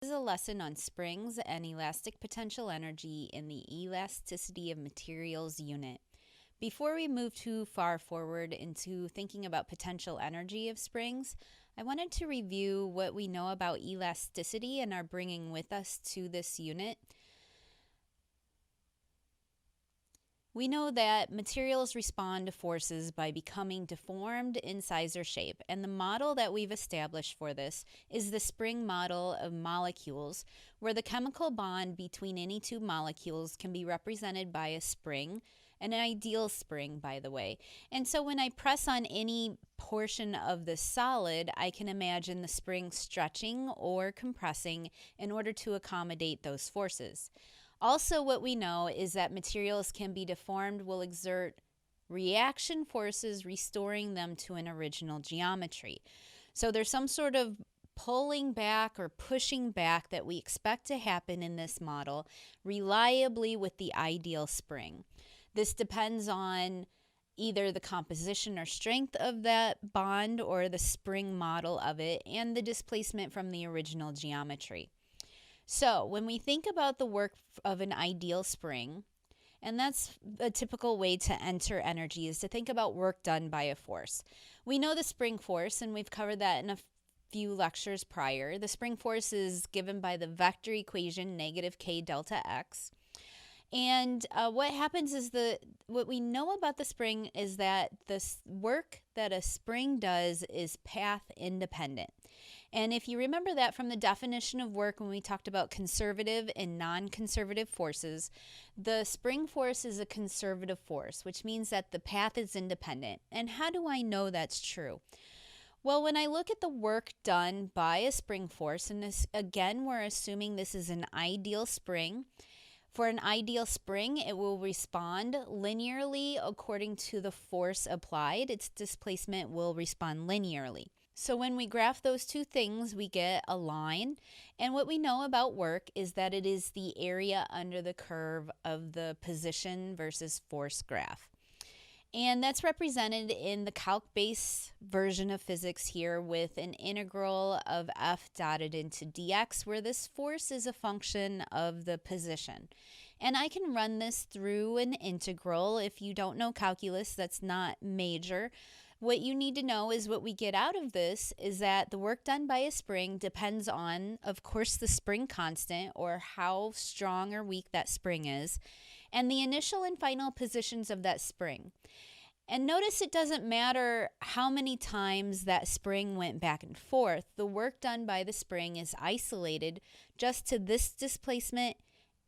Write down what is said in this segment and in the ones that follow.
This is a lesson on springs and elastic potential energy in the elasticity of materials unit. Before we move too far forward into thinking about potential energy of springs, I wanted to review what we know about elasticity and are bringing with us to this unit. We know that materials respond to forces by becoming deformed in size or shape, and the model that we've established for this is the spring model of molecules, where the chemical bond between any two molecules can be represented by a spring, an ideal spring, by the way. And so when I press on any portion of the solid, I can imagine the spring stretching or compressing in order to accommodate those forces. Also, what we know is that materials can be deformed, will exert reaction forces, restoring them to an original geometry. So there's some sort of pulling back or pushing back that we expect to happen in this model reliably with the ideal spring. This depends on either the composition or strength of that bond or the spring model of it and the displacement from the original geometry. So when we think about the work of an ideal spring, and that's a typical way to enter energy, is to think about work done by a force. We know the spring force, and we've covered that in a few lectures prior. The spring force is given by the vector equation negative k delta x. And what happens is what we know about the spring is that the work that a spring does is path independent. And if you remember that from the definition of work when we talked about conservative and non-conservative forces, the spring force is a conservative force, which means that the path is independent. And how do I know that's true? Well, when I look at the work done by a spring force, and this, again, we're assuming this is an ideal spring. For an ideal spring, it will respond linearly according to the force applied. Its displacement will respond linearly. So when we graph those two things, we get a line. And what we know about work is that it is the area under the curve of the position versus force graph. And that's represented in the calc-based version of physics here with an integral of f dotted into dx, where this force is a function of the position. And I can run this through an integral. If you don't know calculus, that's not major. What you need to know is what we get out of this is that the work done by a spring depends on, of course, the spring constant, or how strong or weak that spring is, and the initial and final positions of that spring. And notice it doesn't matter how many times that spring went back and forth. The work done by the spring is isolated just to this displacement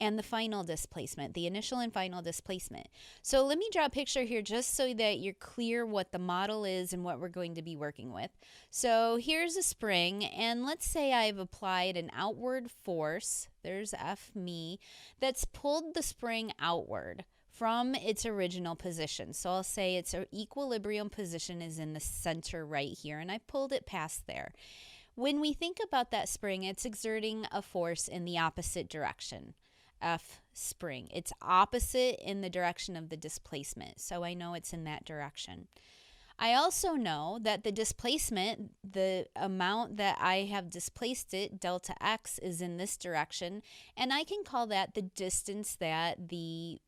and the final displacement, the initial and final displacement. So let me draw a picture here just so that you're clear what the model is and what we're going to be working with. So here's a spring, and let's say I've applied an outward force, there's F me, that's pulled the spring outward from its original position. So I'll say its equilibrium position is in the center right here, and I pulled it past there. When we think about that spring, it's exerting a force in the opposite direction. F spring. It's opposite in the direction of the displacement, so I know it's in that direction. I also know that the displacement, the amount that I have displaced it, delta x, is in this direction, and I can call that the distance that the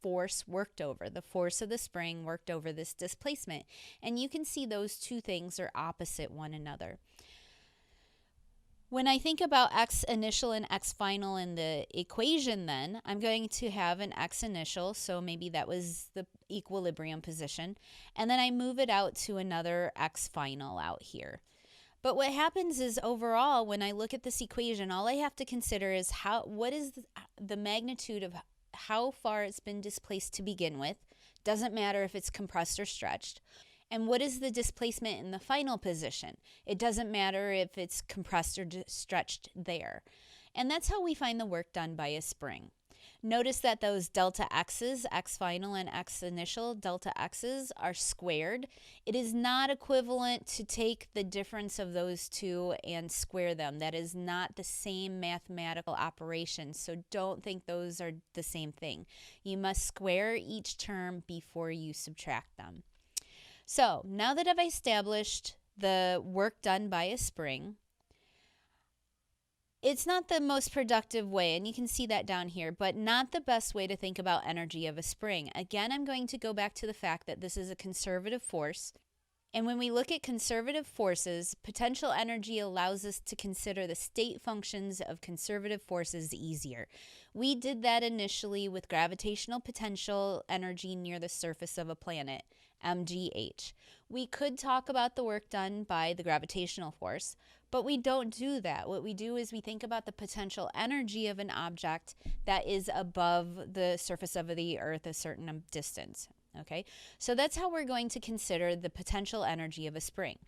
force worked over. The force of the spring worked over this displacement, and you can see those two things are opposite one another. When I think about x initial and x final in the equation, then I'm going to have an x initial, so maybe that was the equilibrium position, and then I move it out to another x final out here. But what happens is overall, when I look at this equation, all I have to consider is what is the magnitude of how far it's been displaced to begin with. Doesn't matter if it's compressed or stretched. And what is the displacement in the final position? It doesn't matter if it's compressed or stretched there. And that's how we find the work done by a spring. Notice that those delta x's, x final and x initial, delta x's are squared. It is not equivalent to take the difference of those two and square them. That is not the same mathematical operation, so don't think those are the same thing. You must square each term before you subtract them. So now that I've established the work done by a spring, It's not the most productive way, and you can see that down here, but not the best way to think about energy of a spring. Again, I'm going to go back to the fact that this is a conservative force. And when we look at conservative forces, potential energy allows us to consider the state functions of conservative forces easier. We did that initially with gravitational potential energy near the surface of a planet, MGH. We could talk about the work done by the gravitational force, but we don't do that. What we do is we think about the potential energy of an object that is above the surface of the Earth a certain distance. Okay, so that's how we're going to consider the potential energy of a spring.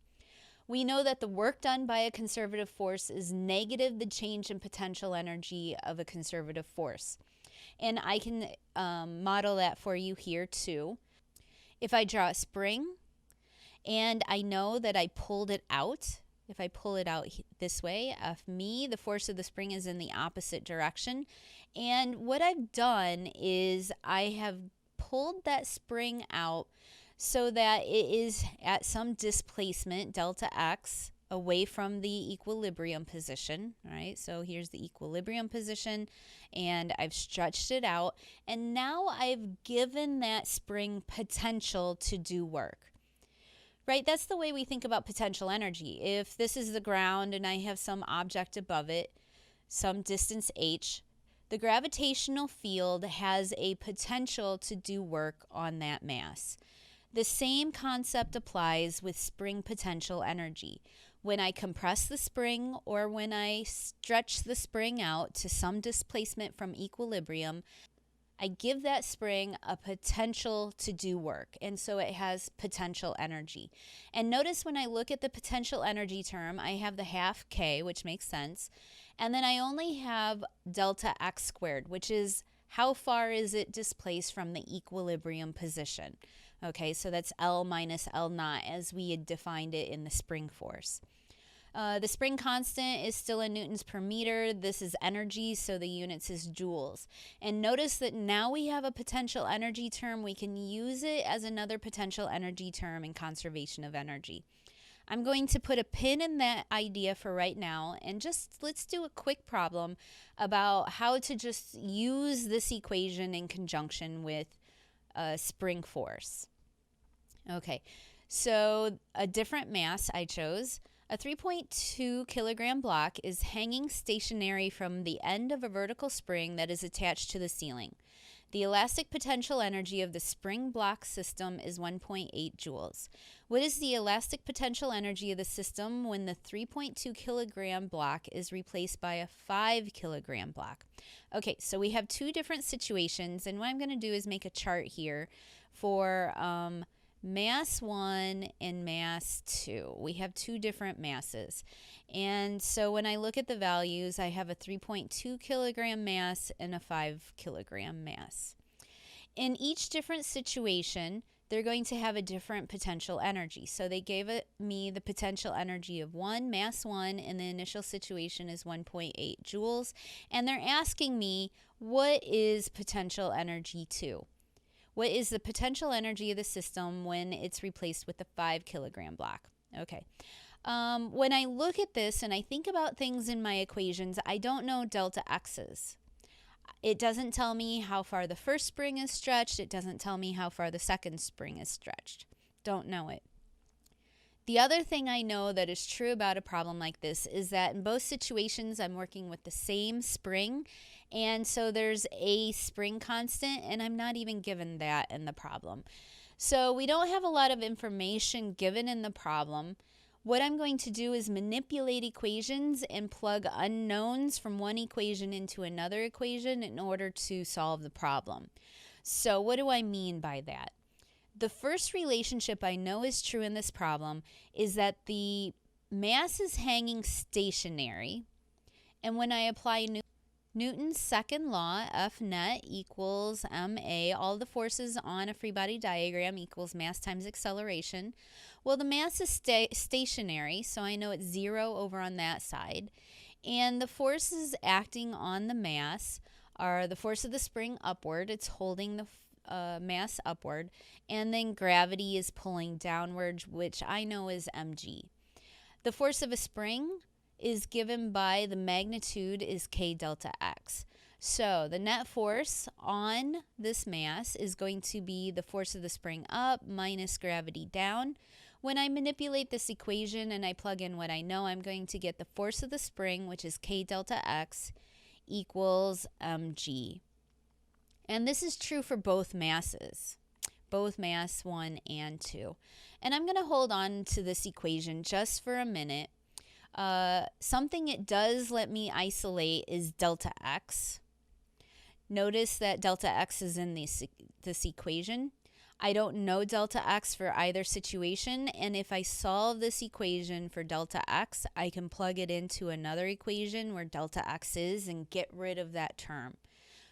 We know that the work done by a conservative force is negative the change in potential energy of a conservative force. And I can model that for you here too. If I draw a spring and I know that I pulled it out, if I pull it out this way, F me, the force of the spring is in the opposite direction. And what I've done is I have pulled that spring out so that it is at some displacement, delta x, away from the equilibrium position. All right, so here's the equilibrium position, and I've stretched it out. And now I've given that spring potential to do work. Right, that's the way we think about potential energy. If this is the ground and I have some object above it, some distance h, the gravitational field has a potential to do work on that mass. The same concept applies with spring potential energy. When I compress the spring or when I stretch the spring out to some displacement from equilibrium, I give that spring a potential to do work, and so it has potential energy. And notice when I look at the potential energy term, I have the half k, which makes sense, and then I only have delta x squared, which is how far is it displaced from the equilibrium position. Okay, so that's L minus L naught as we had defined it in the spring force. The spring constant is still in newtons per meter. This is energy, so the units is joules. And notice that now we have a potential energy term. We can use it as another potential energy term in conservation of energy. I'm going to put a pin in that idea for right now, and just let's do a quick problem about how to just use this equation in conjunction with spring force. Okay, so a different mass I chose. A 3.2 kilogram block is hanging stationary from the end of a vertical spring that is attached to the ceiling. The elastic potential energy of the spring block system is 1.8 joules. What is the elastic potential energy of the system when the 3.2 kilogram block is replaced by a 5 kilogram block? Okay, so we have two different situations, and what I'm going to do is make a chart here for mass 1 and mass 2. We have two different masses. And so when I look at the values, I have a 3.2 kilogram mass and a 5 kilogram mass. In each different situation, they're going to have a different potential energy. So they gave me the potential energy of 1, mass 1, and the initial situation is 1.8 joules. And they're asking me, what is potential energy 2? What is the potential energy of the system when it's replaced with the 5 kilogram block? Okay. When I look at this and I think about things in my equations, I don't know delta x's. It doesn't tell me how far the first spring is stretched. It doesn't tell me how far the second spring is stretched. Don't know it. The other thing I know that is true about a problem like this is that in both situations I'm working with the same spring, and so there's a spring constant, and I'm not even given that in the problem. So we don't have a lot of information given in the problem. What I'm going to do is manipulate equations and plug unknowns from one equation into another equation in order to solve the problem. So what do I mean by that? The first relationship I know is true in this problem is that the mass is hanging stationary, and when I apply Newton's second law, F net equals ma, all the forces on a free body diagram equals mass times acceleration. Well, the mass is stationary, so I know it's 0 over on that side. And the forces acting on the mass are the force of the spring upward. It's holding the mass upward. And then gravity is pulling downward, which I know is mg. The force of a spring is given by the magnitude is K delta X. So the net force on this mass is going to be the force of the spring up minus gravity down. When I manipulate this equation and I plug in what I know, I'm going to get the force of the spring, which is K delta X, equals mg. And this is true for both masses, both mass 1 and 2. And I'm going to hold on to this equation just for a minute. Something it does let me isolate is delta X. Notice that delta X is in this equation. I don't know delta X for either situation, and if I solve this equation for delta X, I can plug it into another equation where delta X is and get rid of that term.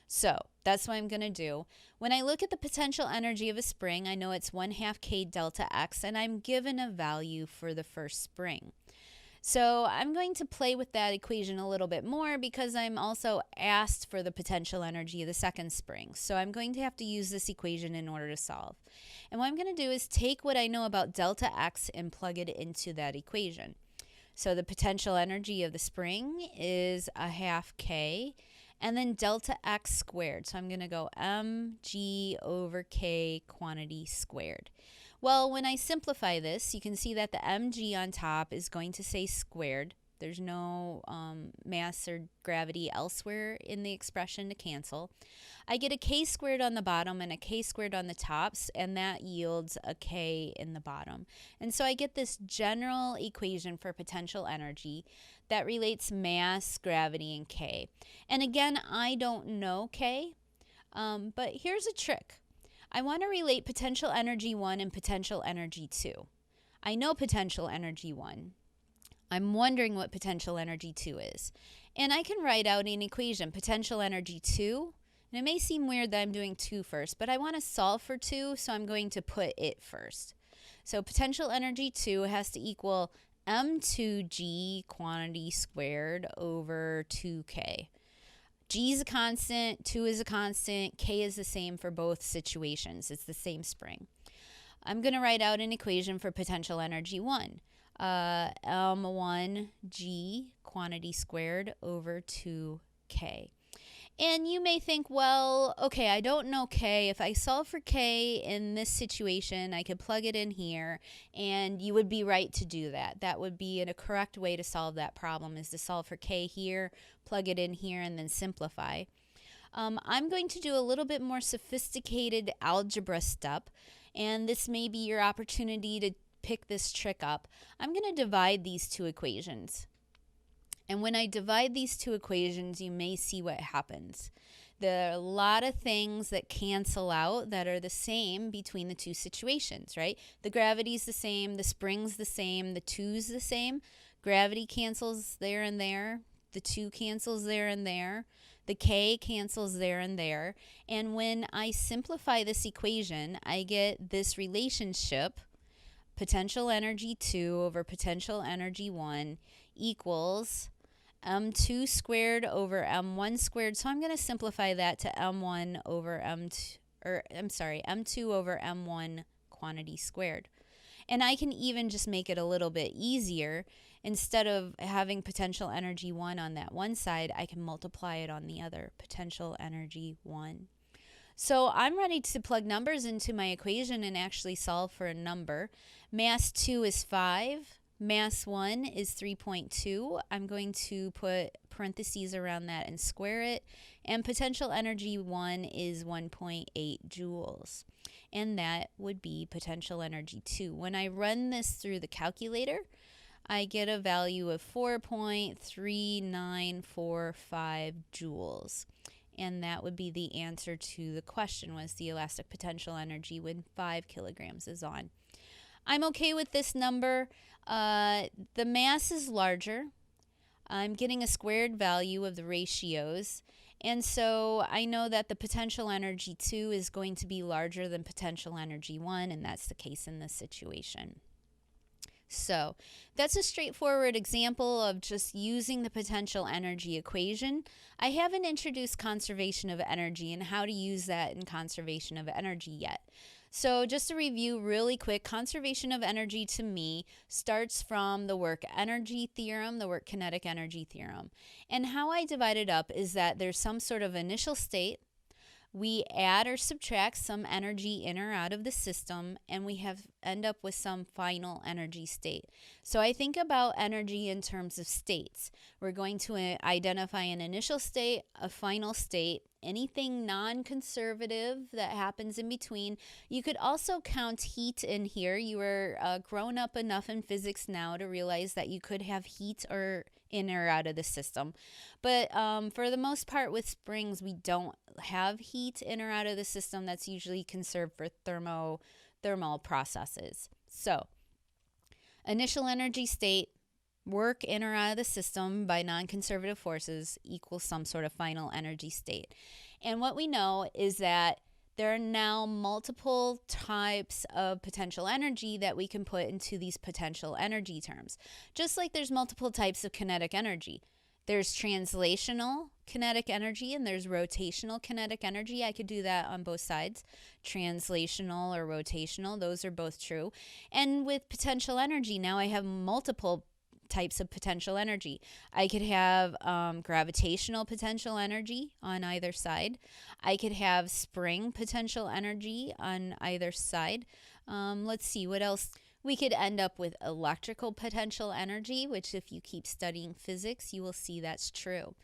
So that's what I'm going to do. When I look at the potential energy of a spring, I know it's 1/2 K delta X, and I'm given a value for the first spring. So I'm going to play with that equation a little bit more because I'm also asked for the potential energy of the second spring. So I'm going to have to use this equation in order to solve. And what I'm going to do is take what I know about delta X and plug it into that equation. So the potential energy of the spring is 1/2 K, and then delta X squared. So I'm going to go mg over K quantity squared. Well, when I simplify this, you can see that the mg on top is going to say squared. There's no mass or gravity elsewhere in the expression to cancel. I get a k squared on the bottom and a k squared on the tops, and that yields a k in the bottom. And so I get this general equation for potential energy that relates mass, gravity, and k. And again, I don't know k, but here's a trick. I want to relate potential energy 1 and potential energy 2. I know potential energy 1. I'm wondering what potential energy 2 is. And I can write out an equation, potential energy 2. And it may seem weird that I'm doing 2 first, but I want to solve for 2, so I'm going to put it first. So potential energy 2 has to equal m2g quantity squared over 2k. G is a constant, 2 is a constant, K is the same for both situations. It's the same spring. I'm going to write out an equation for potential energy 1. M1G quantity squared over 2K. And you may think, well, okay, I don't know K. If I solve for K in this situation, I could plug it in here, and you would be right to do that. That would be a correct way to solve that problem, is to solve for K here, plug it in here, and then simplify. I'm going to do a little bit more sophisticated algebra step, and this may be your opportunity to pick this trick up. I'm going to divide these two equations. And when I divide these two equations, you may see what happens. There are a lot of things that cancel out that are the same between the two situations, right? The gravity's the same, the spring's the same, the 2's the same. Gravity cancels there and there. The 2 cancels there and there. The K cancels there and there. And when I simplify this equation, I get this relationship, potential energy 2 over potential energy 1 equals m2 squared over m1 squared. So I'm going to simplify that to m1 over m2, m2 over m1 quantity squared. And I can even just make it a little bit easier. Instead of having potential energy 1 on that one side, I can multiply it on the other, potential energy 1. So I'm ready to plug numbers into my equation and actually solve for a number. Mass 2 is 5. Mass 1 is 3.2. I'm going to put parentheses around that and square it. And potential energy 1 is 1.8 joules. And that would be potential energy 2. When I run this through the calculator, I get a value of 4.3945 joules. And that would be the answer to the question, was the elastic potential energy when 5 kilograms is on. I'm okay with this number. The mass is larger. I'm getting a squared value of the ratios. And so I know that the potential energy 2 is going to be larger than potential energy 1, and that's the case in this situation. So that's a straightforward example of just using the potential energy equation. I haven't introduced conservation of energy and how to use that in conservation of energy yet. So just to review really quick, conservation of energy to me starts from the work energy theorem, the work kinetic energy theorem. And how I divide it up is that there's some sort of initial state. We add or subtract some energy in or out of the system, and we end up with some final energy state. So I think about energy in terms of states. We're going to identify an initial state, a final state, anything non-conservative that happens in between. You could also count heat in here. You are grown up enough in physics now to realize that you could have heat or in or out of the system. But for the most part with springs, we don't have heat in or out of the system. That's usually conserved for thermal processes. So initial energy state, work in or out of the system by non-conservative forces equals some sort of final energy state. And what we know is that there are now multiple types of potential energy that we can put into these potential energy terms. Just like there's multiple types of kinetic energy. There's translational kinetic energy and there's rotational kinetic energy. I could do that on both sides. Translational or rotational, those are both true. And with potential energy, now I have multiple types of potential energy. I could have gravitational potential energy on either side. I could have spring potential energy on either side. Let's see, what else? We could end up with electrical potential energy, which if you keep studying physics, you will see that's true.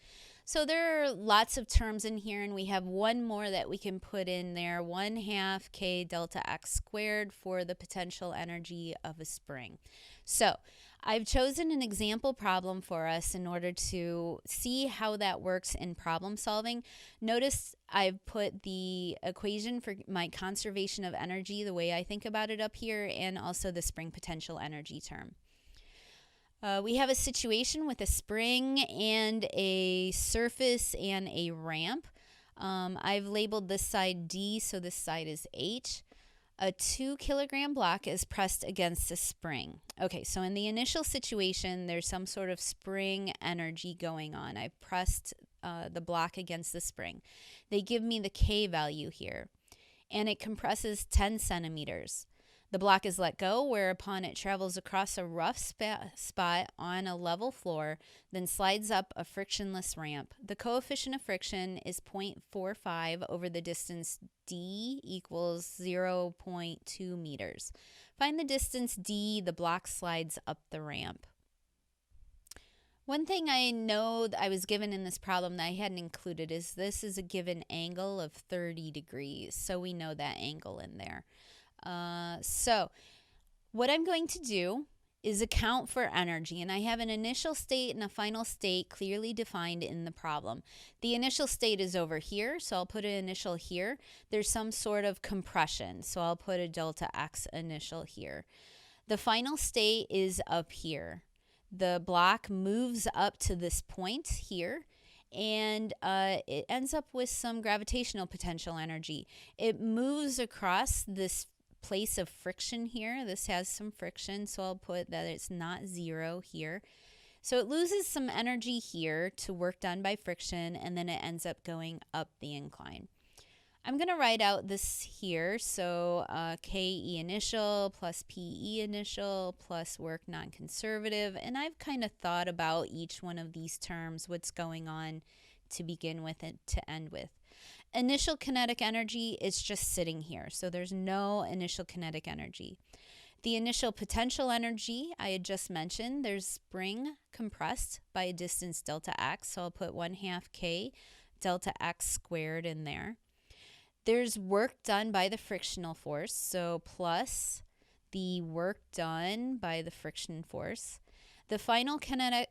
So there are lots of terms in here, and we have one more that we can put in there, 1/2 k delta x squared for the potential energy of a spring. So I've chosen an example problem for us in order to see how that works in problem solving. Notice I've put the equation for my conservation of energy, the way I think about it up here, and also the spring potential energy term. We have a situation with a spring and a surface and a ramp. I've labeled this side D, so this side is H. A 2-kilogram block is pressed against a spring. Okay, so in the initial situation, there's some sort of spring energy going on. I pressed the block against the spring. They give me the K value here, and it compresses 10 centimeters. The block is let go, whereupon it travels across a rough spot on a level floor, then slides up a frictionless ramp. The coefficient of friction is 0.45 over the distance D equals 0.2 meters. Find the distance D the block slides up the ramp. One thing I know that I was given in this problem that I hadn't included is this is a given angle of 30 degrees. So we know that angle in there. So what I'm going to do is account for energy, and I have an initial state and a final state clearly defined in the problem. The initial state is over here, so I'll put an initial here. There's some sort of compression, so I'll put a delta x initial here. The final state is up here. The block moves up to this point here, and it ends up with some gravitational potential energy. It moves across this place of friction here. This has some friction, so I'll put that it's not 0 here. So it loses some energy here to work done by friction, and then it ends up going up the incline. I'm going to write out this here. So KE initial plus PE initial plus work non-conservative. And I've kind of thought about each one of these terms, what's going on to begin with and to end with. Initial kinetic energy is just sitting here, so there's no initial kinetic energy. The initial potential energy I had just mentioned, there's spring compressed by a distance delta x, so I'll put 1/2 k delta x squared in there. There's work done by the frictional force, so plus the work done by the friction force. The final kinetic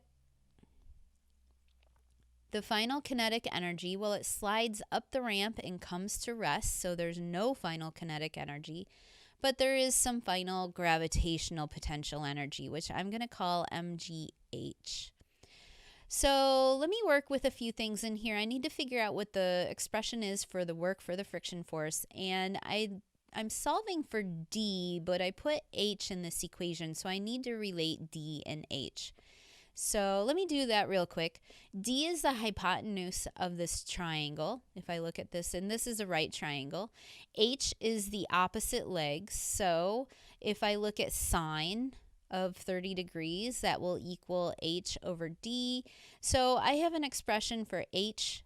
energy, well, it slides up the ramp and comes to rest, so there's no final kinetic energy, but there is some final gravitational potential energy, which I'm going to call mgh. So let me work with a few things in here. I need to figure out what the expression is for the work for the friction force, and I'm solving for D, but I put H in this equation, so I need to relate D and H. So let me do that real quick. D is the hypotenuse of this triangle. If I look at this, and this is a right triangle. H is the opposite leg. So if I look at sine of 30 degrees, that will equal H over D. So I have an expression for H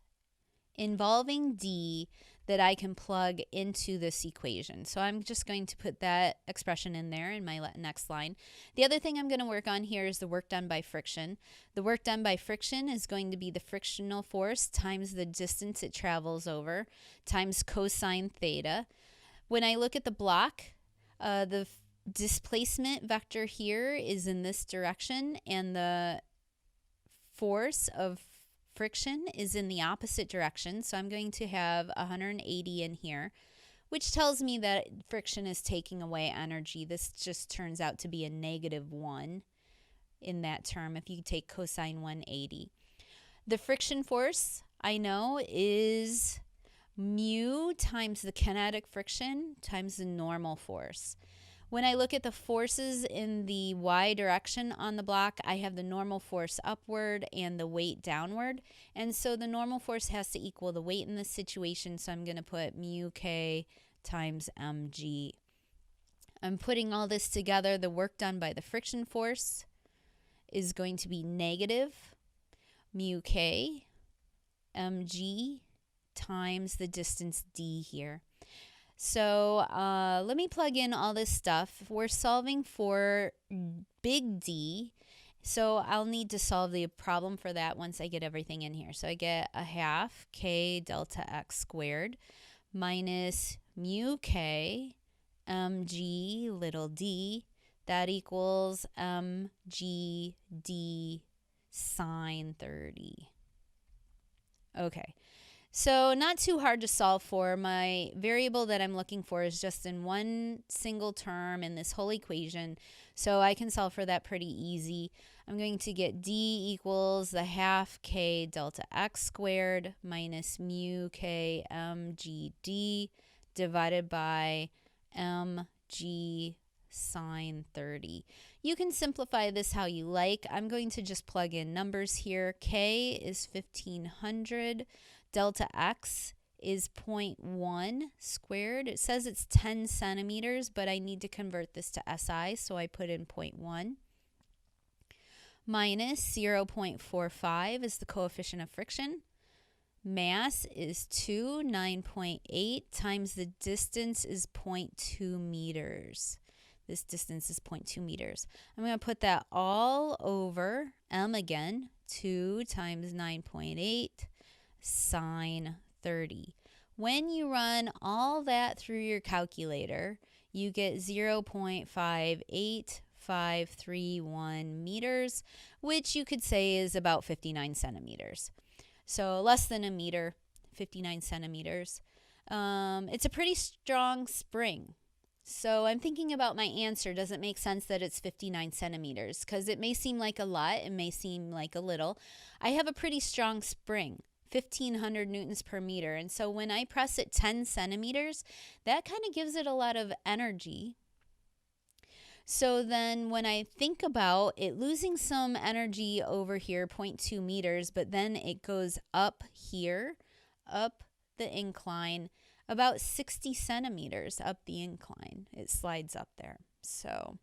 involving D that I can plug into this equation. So I'm just going to put that expression in there in my next line. The other thing I'm going to work on here is the work done by friction. The work done by friction is going to be the frictional force times the distance it travels over times cosine theta. When I look at the block, the displacement vector here is in this direction, and the force of friction is in the opposite direction. So I'm going to have 180 in here, which tells me that friction is taking away energy. This just turns out to be a -1 in that term if you take cosine 180. The friction force, I know, is mu times the kinetic friction times the normal force. When I look at the forces in the y direction on the block, I have the normal force upward and the weight downward. And so the normal force has to equal the weight in this situation, so I'm going to put mu k times mg. I'm putting all this together. The work done by the friction force is going to be negative mu k mg times the distance d here. So let me plug in all this stuff. We're solving for big D, so I'll need to solve the problem for that once I get everything in here. So I get a half k delta x squared minus mu k mg little d. That equals mg d sine 30. Okay. So not too hard to solve for. My variable that I'm looking for is just in one single term in this whole equation, so I can solve for that pretty easy. I'm going to get d equals the half k delta x squared minus mu k mg d divided by mg sine 30. You can simplify this how you like. I'm going to just plug in numbers here. K is 1500. Delta x is 0.1 squared. It says it's 10 centimeters, but I need to convert this to SI, so I put in 0.1. Minus 0.45 is the coefficient of friction. Mass is 2, 9.8 times the distance is 0.2 meters. This distance is 0.2 meters. I'm going to put that all over m again, 2 times 9.8 sine 30. When you run all that through your calculator, you get 0.58531 meters, which you could say is about 59 centimeters. So less than a meter, 59 centimeters. It's a pretty strong spring. So I'm thinking about my answer. Does it make sense that it's 59 centimeters? Because it may seem like a lot. It may seem like a little. I have a pretty strong spring. 1,500 newtons per meter. And so when I press it 10 centimeters, that kind of gives it a lot of energy. So then when I think about it losing some energy over here, 0.2 meters, but then it goes up here, up the incline, about 60 centimeters up the incline. It slides up there. So